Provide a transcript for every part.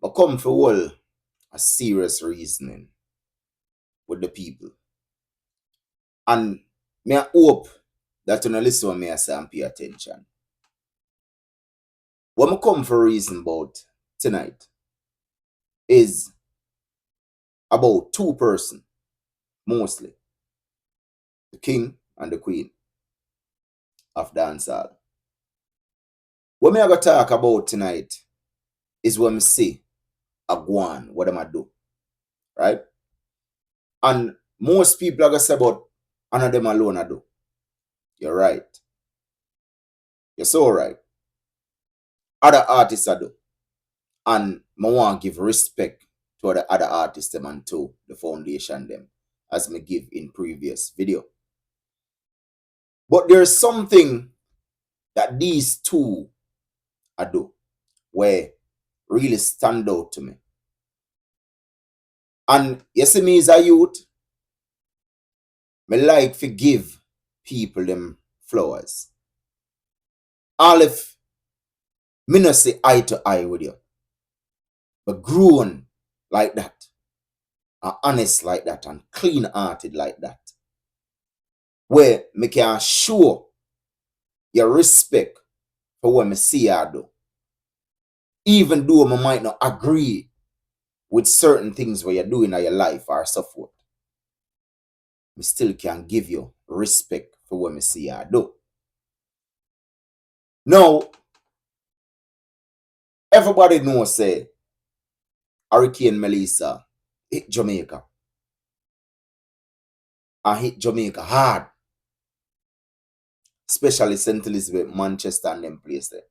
I come for all a serious reasoning with the people. And me I hope that you listen to me I say and pay attention. What I come for reason about tonight is about two persons, mostly. The king and the queen of dancehall. What me I gonna talk about tonight is when me see a guan, what am I do, right? And most people are gonna say about none of them alone I do. You're right. You're so right. Other artists I do. And I want to give respect to the other artists them and to the foundation them, as me give in previous video. But there's something that these two I do where really stand out to me. And you see me as a youth, me like to give people them flowers. All if me not say eye to eye with you, but grown like that, and honest like that, and clean hearted like that, where me can show your respect for what me see you do. Even though I might not agree with certain things what you're doing in your life or so forth, me still can give you respect for what me see you do. Now, everybody knows say Hurricane Melissa hit Jamaica. And hit Jamaica hard. Especially St. Elizabeth, Manchester, and them place there.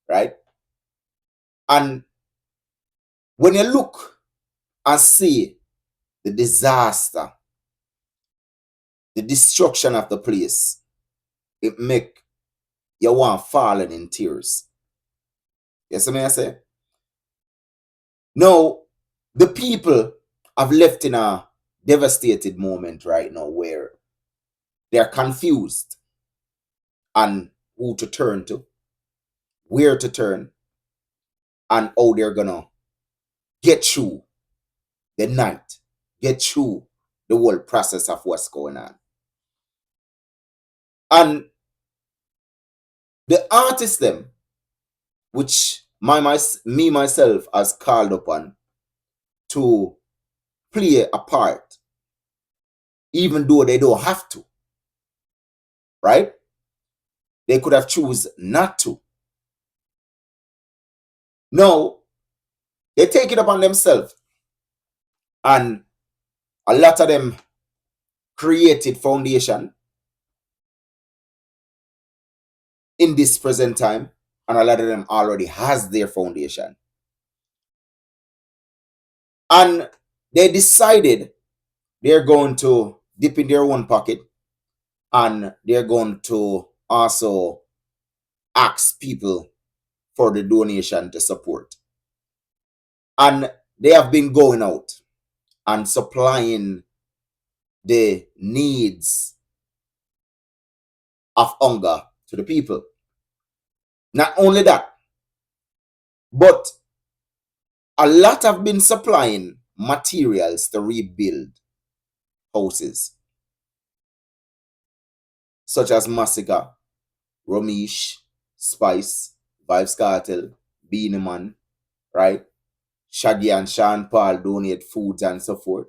Right? And when you look and see the disaster, the destruction of the place, it make you want falling in tears. Yes, I say? Now, the people have left in a devastated moment right now where they're confused on who to turn to, where to turn, and how they're gonna get through the night, get through the whole process of what's going on. And the artists them, which me myself has called upon to play a part, even though they don't have to, right? They could have choose not to. No, they take it upon themselves, and a lot of them created foundation in this present time, and a lot of them already has their foundation. And they decided they're going to dip in their own pocket, and they're going to also ask people for the donation to support. And they have been going out and supplying the needs of hunger to the people. Not only that, but a lot have been supplying materials to rebuild houses, such as Massacre, Romish, Spice, Vybz Kartel, Beanie Man, right? Shaggy and Sean Paul donate foods and so forth.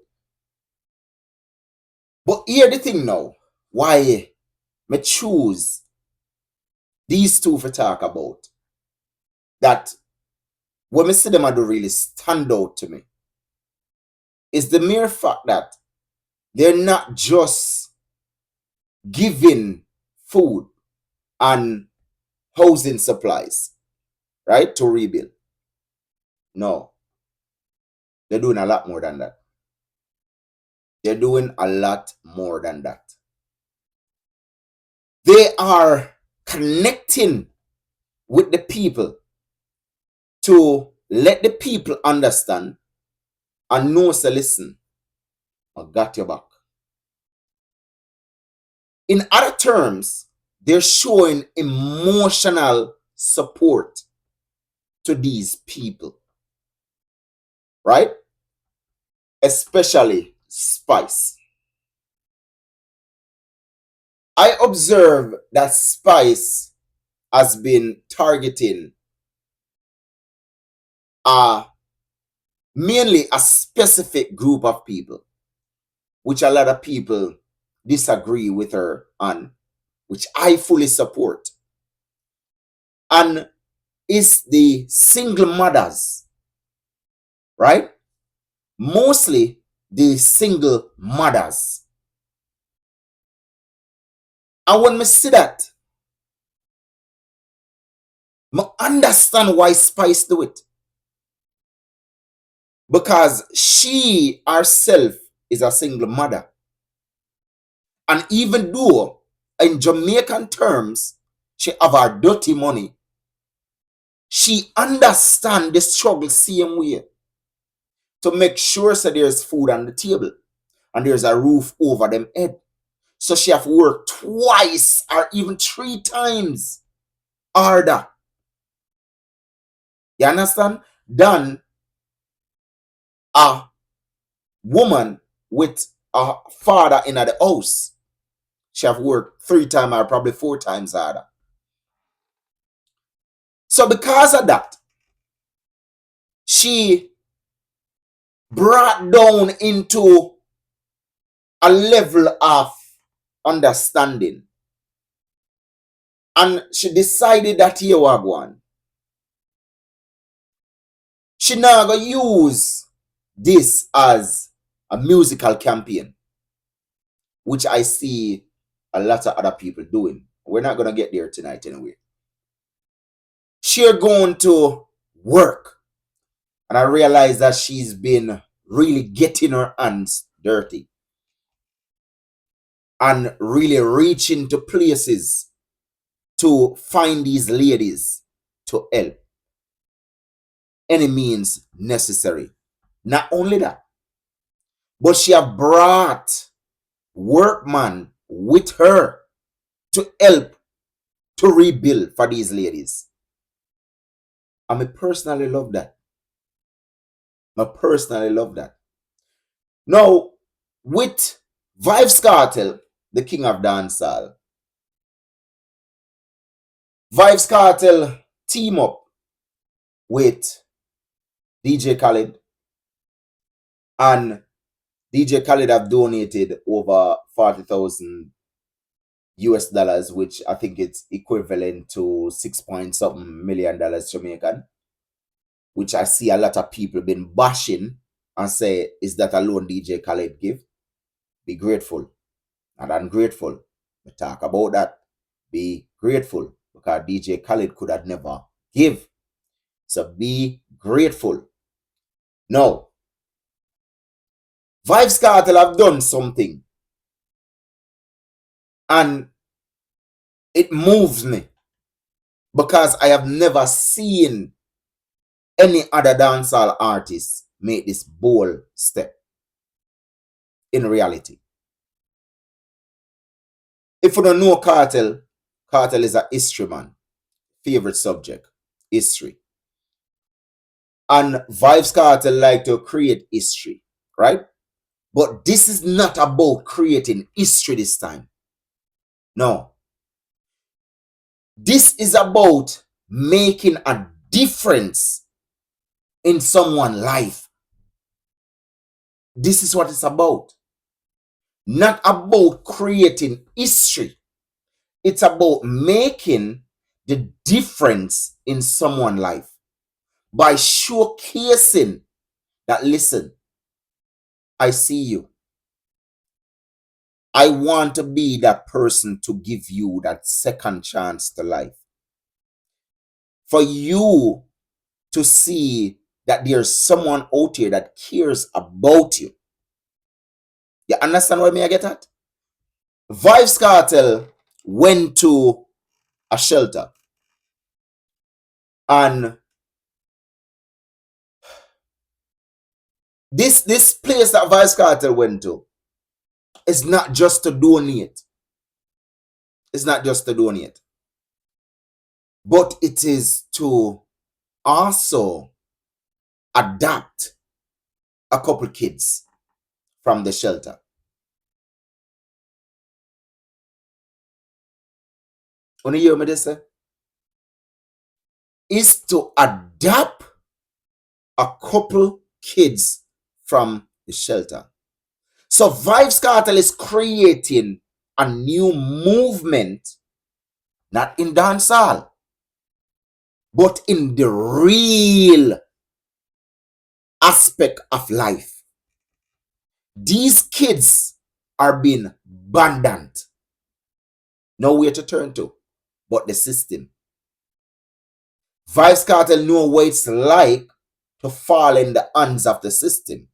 But here the thing now, why me choose these two for talk about, that when me see them do really stand out to me, is the mere fact that they're not just giving food and housing supplies, right, to rebuild. No, they're doing a lot more than that. They're doing a lot more than that. They are connecting with the people to let the people understand and know, so listen, I got your back. In other terms, they're showing emotional support to these people. right? Especially Spice. I observe that Spice has been targeting mainly a specific group of people, which a lot of people disagree with her on, which I fully support. And is the single mothers, right? Mostly the single mothers. And when I see that, I understand why Spice do it. Because she herself is a single mother. And even though in Jamaican terms, she have her dirty money, she understand the struggle same way to make sure so there's food on the table and there's a roof over them head. So she have worked twice or even 3 times harder. You understand? Than a woman with a father in the house. She have worked 3 times or probably 4 times harder. So because of that, she brought down into a level of understanding. And she decided that here we going. She now gonna use this as a musical campaign, which I see a lot of other people doing. We're not gonna get there tonight anyway. She's going to work. And I realize that she's been really getting her hands dirty and really reaching to places to find these ladies to help. Any means necessary. Not only that, but she have brought workmen with her to help to rebuild for these ladies. And I personally love that. I personally love that. Now, with Vybz Kartel, the king of dancehall, Vybz Kartel team up with DJ Khaled, and DJ Khaled have donated over 40,000 US dollars, which I think it's equivalent to 6 point something million dollars Jamaican, which I see a lot of people been bashing and say, is that alone DJ Khaled give? Be grateful. Not ungrateful. We talk about that. Be grateful, because DJ Khaled could have never give. So be grateful. Now, Vybz Kartel have done something, and it moves me, because I have never seen any other dancehall artist make this bold step in reality. If you don't know Kartel, Kartel is a history man. Favorite subject, history. And Vybz Kartel like to create history, right? But this is not about creating history this time. No. This is about making a difference in someone's life. This is what it's about. Not about creating history. It's about making the difference in someone's life by showcasing that, listen, I see you. I want to be that person to give you that second chance to life. For you to see that there's someone out here that cares about you. You understand what I get at? Vybz Kartel went to a shelter, and this place that Vybz Kartel went to is not just to donate. It's not just to donate, but it is to also adapt a couple kids from the shelter. When you hear me this, is to adopt a couple kids from the shelter. So Vybz Kartel is creating a new movement, not in dancehall, but in the real aspect of life. These kids are being abandoned. Nowhere to turn to but the system. Vybz Kartel know what it's like to fall in the hands of the system.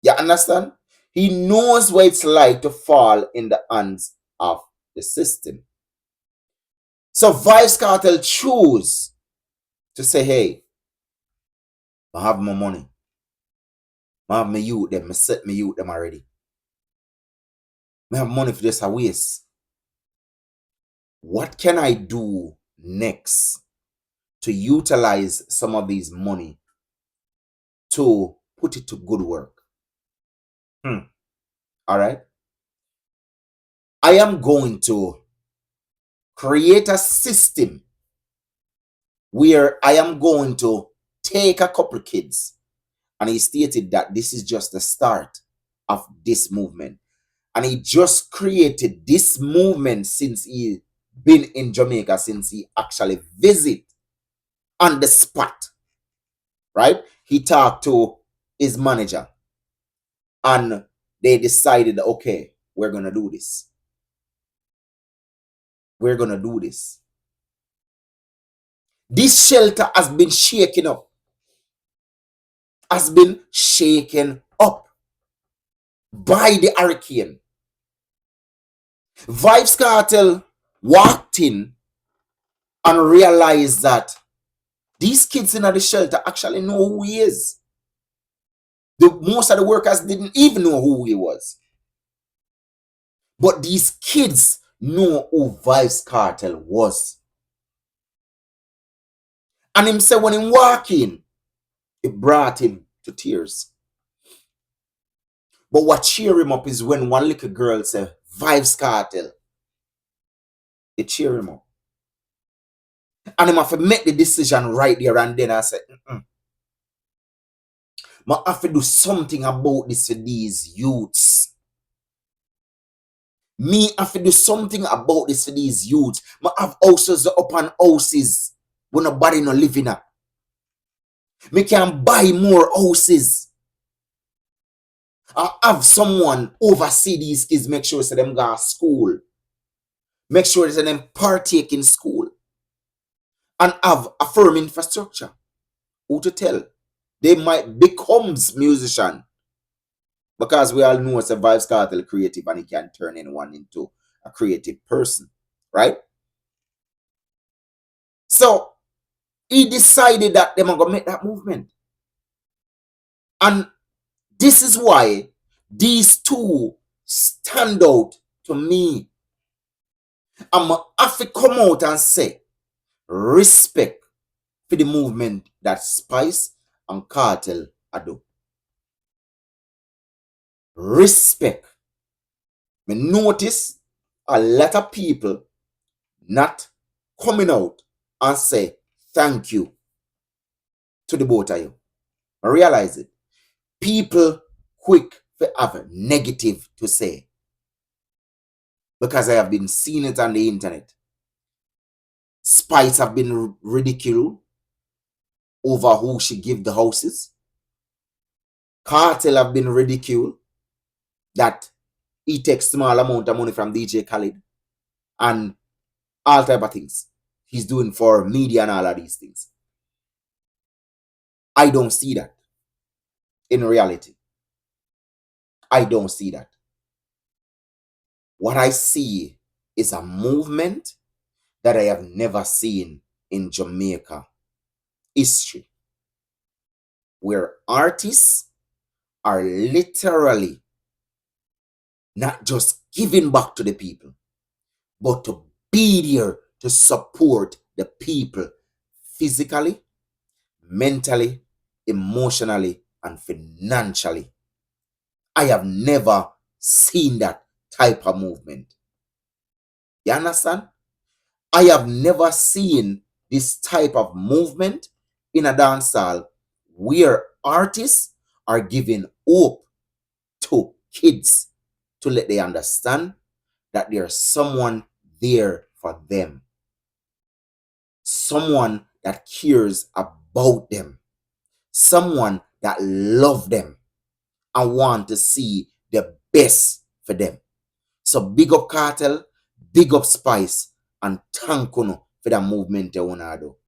You understand? He knows what it's like to fall in the hands of the system. So Vybz Kartel choose to say, hey, I have my money. I have my youth them. I set my youth them already. I have money for this a waste. What can I do next to utilize some of these money to put it to good work? All right. I am going to create a system where I am going to take a couple kids. And he stated that this is just the start of this movement. And he just created this movement since he been in Jamaica, since he actually visit on the spot. Right? He talked to his manager and they decided, okay, we're going to do this. We're going to do this. This shelter has been shaken up. Has been shaken up by the hurricane. Vybz Kartel walked in and realized that these kids in the shelter actually know who he is. Most of the workers didn't even know who he was. But these kids know who Vybz Kartel was. And him said when he walked in, it brought him to tears. But what cheer him up is when one little girl said, Vybz Kartel. It cheer him up. And him have to make the decision right there and then. I said, I have to do something about this for these youths. Me have to do something about this for these youths. I have houses upon houses when nobody no living at. Me can buy more houses. I have someone oversee these kids, make sure that them go to school. Make sure that them partake in school. And have a firm infrastructure. Who to tell? They might become musician. Because we all know it's a Vybz Kartel creative and he can turn anyone into a creative person. Right? So, he decided that they're going to make that movement. And this is why these two stand out to me. I'm going to have to come out and say, respect for the movement that Spice and Kartel are doing. Respect. Me notice a lot of people not coming out and say thank you to the both of you. I realize it. People quick to have negative to say. Because I have been seeing it on the internet. Spice have been ridiculed over who she give the houses. Kartel have been ridiculed that he takes small amount of money from DJ Khaled and all type of things he's doing for media and all of these things. I don't see that in reality. I don't see that. What I see is a movement that I have never seen in Jamaica history, where artists are literally not just giving back to the people, but to be there to support the people physically, mentally, emotionally, and financially. I have never seen that type of movement. You understand? I have never seen this type of movement in a dancehall where artists are giving hope to kids to let they understand that there's someone there for them, someone that cares about them, someone that love them and want to see the best for them. So big up Cartel, big up Spice, and thank you for that movement you wanna do.